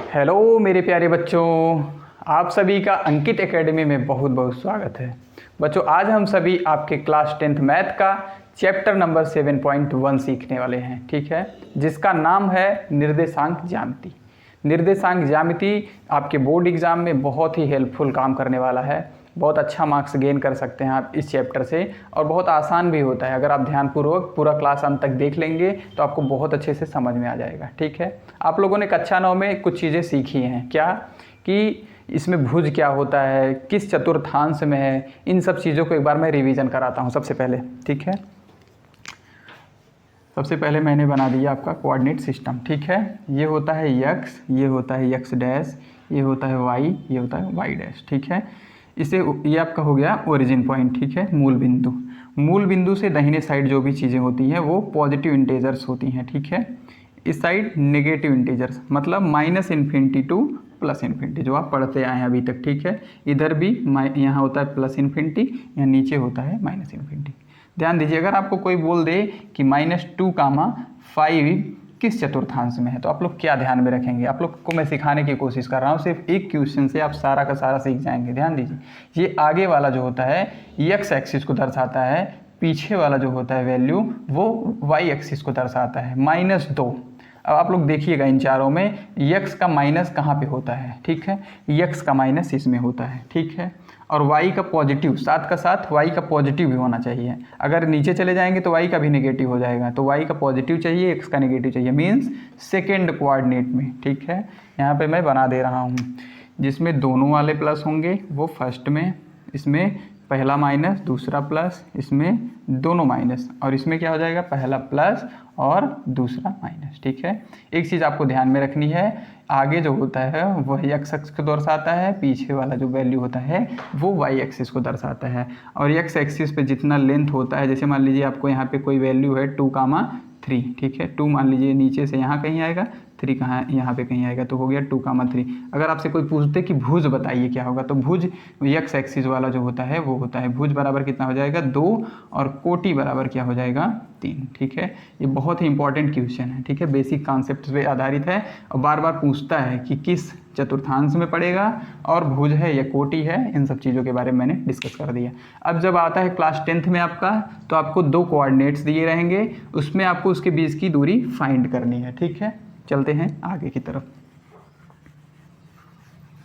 Hello मेरे प्यारे बच्चों, आप सभी का अंकित एकेडमी में बहुत बहुत स्वागत है। बच्चों, आज हम सभी आपके क्लास 10th मैथ का चैप्टर नंबर 7.1 सीखने वाले हैं, ठीक है, जिसका नाम है निर्देशांक ज्यामिति। निर्देशांक ज्यामिति आपके बोर्ड एग्जाम में बहुत ही हेल्पफुल काम करने वाला है। बहुत अच्छा मार्क्स गेन कर सकते हैं आप इस चैप्टर से, और बहुत आसान भी होता है। अगर आप ध्यानपूर्वक पूरा क्लास अंत तक देख लेंगे तो आपको बहुत अच्छे से समझ में आ जाएगा, ठीक है। आप लोगों ने कक्षा 9 में कुछ चीज़ें सीखी हैं, क्या कि इसमें भुज क्या होता है, किस चतुर्थांश में है, इन सब चीज़ों को एक बार मैं रिवीजन कराता हूँ सबसे पहले, ठीक है। सबसे पहले मैंने बना दिया आपका कोऑर्डिनेट सिस्टम, ठीक है। ये होता है यक्स, ये होता है यक्स डैश, ये होता है वाई, ये होता है वाई डैश, ठीक है। इसे ये आपका हो गया ओरिजिन पॉइंट, ठीक है, मूल बिंदु। मूल बिंदु से दाहिने साइड जो भी चीज़ें होती हैं वो पॉजिटिव इंटीजर्स होती हैं, ठीक है। इस साइड नेगेटिव इंटीजर्स, मतलब -इन्फिनिटी टू +इन्फिनिटी, जो आप पढ़ते आए हैं अभी तक, ठीक है। इधर भी यहाँ होता है +इन्फिनिटी, यहाँ नीचे होता है -इन्फिनिटी। ध्यान दीजिए, अगर आपको कोई बोल दे कि -2, 5 किस चतुर्थांश में है, तो आप लोग क्या ध्यान में रखेंगे? आप लोग को मैं सिखाने की कोशिश कर रहा हूँ, सिर्फ एक क्वेश्चन से आप सारा का सारा सीख जाएंगे। ध्यान दीजिए, ये आगे वाला जो होता है एक्स एक्सिस को दर्शाता है, पीछे वाला जो होता है वैल्यू वो वाई एक्सिस को दर्शाता है, -2। अब आप लोग देखिएगा इन चारों में यक्स का माइनस कहाँ पे होता है, ठीक है, यक्स का माइनस इसमें होता है, ठीक है। और y का पॉजिटिव, साथ का साथ y का पॉजिटिव भी होना चाहिए। अगर नीचे चले जाएंगे तो y का भी नेगेटिव हो जाएगा, तो y का पॉजिटिव चाहिए, x का नेगेटिव चाहिए, मीन्स सेकेंड कोऑर्डिनेट में, ठीक है। यहाँ पे मैं बना दे रहा हूँ, जिसमें दोनों वाले प्लस होंगे वो फर्स्ट में, इसमें पहला माइनस दूसरा प्लस, इसमें दोनों माइनस, और इसमें क्या हो जाएगा, पहला प्लस और दूसरा माइनस, ठीक है। एक चीज़ आपको ध्यान में रखनी है, आगे जो होता है वह एक्स एक्सिस को दर्शाता है, पीछे वाला जो वैल्यू होता है वो वाई एक्सिस को दर्शाता है। और एक्स एक्सिस पे जितना लेंथ होता है, जैसे मान लीजिए आपको यहाँ पे कोई वैल्यू है 2,3, ठीक है, 2 मान लीजिए नीचे से यहाँ कहीं आएगा, 3 कहाँ यहाँ पे कहीं आएगा, तो हो गया 2,3। अगर आपसे कोई पूछते कि भुज बताइए क्या होगा, तो भुज एक्स एक्सिस वाला जो होता है वो होता है भुज बराबर कितना हो जाएगा, 2, और कोटि बराबर क्या हो जाएगा, 3, ठीक है। ये बहुत ही इंपॉर्टेंट क्वेश्चन है, ठीक है, बेसिक कॉन्सेप्ट पे आधारित है, और बार बार पूछता है कि किस चतुर्थांश में पड़ेगा, और भुज है या कोटि है, इन सब चीज़ों के बारे में मैंने डिस्कस कर दिया। अब जब आता है क्लास 10th में आपका, तो आपको 2 कोऑर्डिनेट्स दिए रहेंगे, उसमें आपको उसके बीच की दूरी फाइंड करनी है, ठीक है। चलते हैं आगे की तरफ।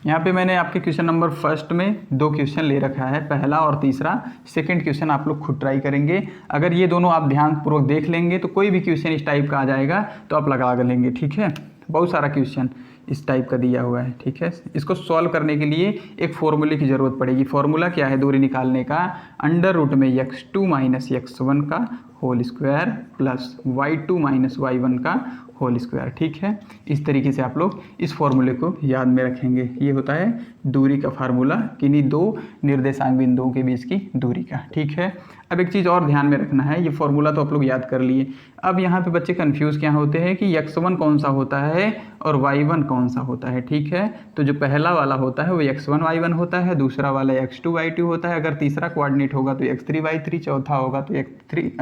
यहाँ पे मैंने आपके क्वेश्चन नंबर फर्स्ट में 2 क्वेश्चन ले रखा है, पहला और तीसरा। सेकंड क्वेश्चन आप लोग खुद ट्राई करेंगे। अगर ये दोनों आप ध्यानपूर्वक देख लेंगे तो कोई भी क्वेश्चन इस टाइप का आ जाएगा तो आप लगा लेंगे, ठीक है। बहुत सारा क्वेश्चन इस टाइप का दिया हुआ है, ठीक है। इसको सॉल्व करने के लिए एक फॉर्मूले की ज़रूरत पड़ेगी। फॉर्मूला क्या है दूरी निकालने का, √में x2 - x1 का whole square plus y2 - y1 का होल स्क्वायर, ठीक है। इस तरीके से आप लोग इस फॉर्मूले को याद में रखेंगे। ये होता है दूरी का फार्मूला, किन्हीं 2 निर्देशांक बिंदुओं के बीच की दूरी का, ठीक है। अब एक चीज़ और ध्यान में रखना है, ये फॉर्मूला तो आप लोग याद कर लिए। अब यहाँ पे बच्चे कंफ्यूज क्या होते हैं कि x1 कौन सा होता है और y1 कौन सा होता है, ठीक है। तो जो पहला वाला होता है वो x1 y1 होता है, दूसरा वाला x2 y2 होता है, अगर तीसरा कोऑर्डिनेट होगा तो x3 y3, चौथा होगा तो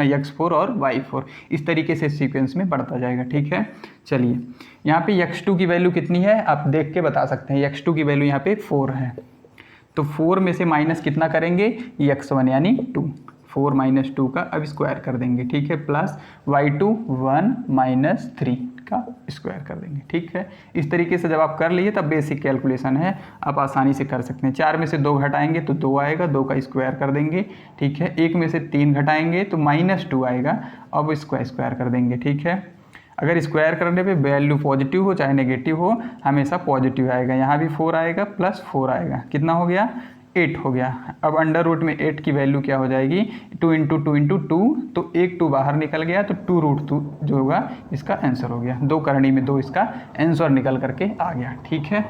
x4 और y4। इस तरीके से सीक्वेंस में बढ़ता जाएगा, ठीक है। चलिए, यहाँ पे x2 की वैल्यू कितनी है आप देख के बता सकते हैं। x2 की वैल्यू यहाँ पे 4 है, तो 4 में से माइनस कितना करेंगे, x1 यानी 2, 4 - 2 का अब स्क्वायर कर देंगे, ठीक है, प्लस y2 1 - 3 का स्क्वायर कर देंगे, ठीक है। इस तरीके से जब आप कर लिए तब बेसिक कैलकुलेशन है, आप आसानी से कर सकते हैं। 4 में से 2 घटाएंगे तो 2 आएगा, 2 का स्क्वायर कर देंगे, ठीक है। 1 में से 3 घटाएंगे तो -2 आएगा, अब इसको स्क्वायर कर देंगे, ठीक है। अगर स्क्वायर करने पे वैल्यू पॉजिटिव हो चाहे नेगेटिव हो, हमेशा पॉजिटिव आएगा। यहाँ भी 4 आएगा प्लस 4 आएगा, कितना हो गया, 8 हो गया। अब √में 8 की वैल्यू क्या हो जाएगी, 2 × 2 × 2, तो एक 2 बाहर निकल गया, तो 2√2 जो होगा इसका आंसर हो गया। 2 करनी में 2 इसका आंसर निकल करके आ गया, ठीक है।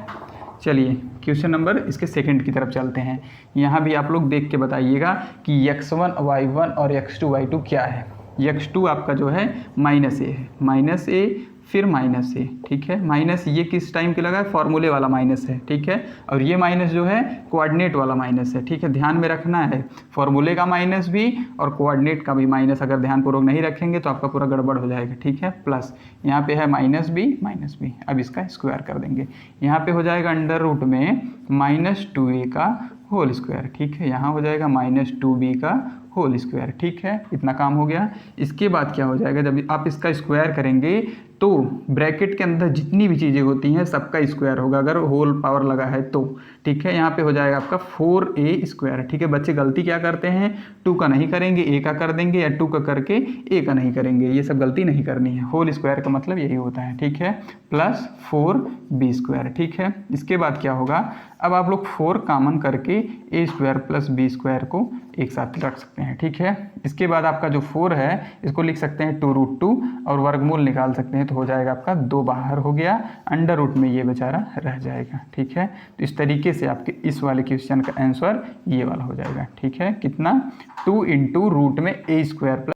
चलिए क्वेश्चन नंबर इसके सेकंड की तरफ चलते हैं। यहाँ भी आप लोग देख के बताइएगा कि x1 y1 और x2 y2 क्या है। x2 आपका जो है -a है, -a फिर माइनस ए, ठीक है। माइनस ये किस टाइम के लगा है, फॉर्मूले वाला माइनस है, ठीक है। और ये माइनस जो है कोऑर्डिनेट वाला माइनस है, ठीक है। ध्यान में रखना है, फॉर्मूले का माइनस भी और कोऑर्डिनेट का भी माइनस अगर ध्यानपूर्वक नहीं रखेंगे तो आपका पूरा गड़बड़ हो जाएगा, ठीक है। प्लस यहाँ पे है माइनस बी, अब इसका स्क्वायर कर देंगे। यहाँ पे हो जाएगा अंडर रूट में -2a का होल स्क्वायर, ठीक है। यहाँ हो जाएगा -2b का होल स्क्वायर, ठीक है। इतना काम हो गया। इसके बाद क्या हो जाएगा, जब आप इसका स्क्वायर करेंगे तो ब्रैकेट के अंदर जितनी भी चीज़ें होती हैं सबका स्क्वायर होगा, अगर होल पावर लगा है तो, ठीक है। यहाँ पे हो जाएगा आपका 4a स्क्वायर, ठीक है। बच्चे गलती क्या करते हैं, 2 का नहीं करेंगे, a का कर देंगे, या 2 का करके a का नहीं करेंगे। ये सब गलती नहीं करनी है। होल स्क्वायर का मतलब यही होता है, ठीक है। प्लस 4b स्क्वायर, ठीक है। इसके बाद क्या होगा, अब आप लोग 4 कॉमन करके a square plus b square को एक साथ रख सकते हैं, ठीक है। इसके बाद आपका जो 4 है इसको लिख सकते हैं 2√2 और वर्गमूल निकाल सकते हैं, तो हो जाएगा आपका 2 बाहर हो गया, अंडर रूट में ये बेचारा रह जाएगा, ठीक है। तो इस तरीके से आपके इस वाले क्वेश्चन का आंसर ये वाला हो जाएगा, ठीक है। कितना, 2 × रूट में a स्क्वायर प्लस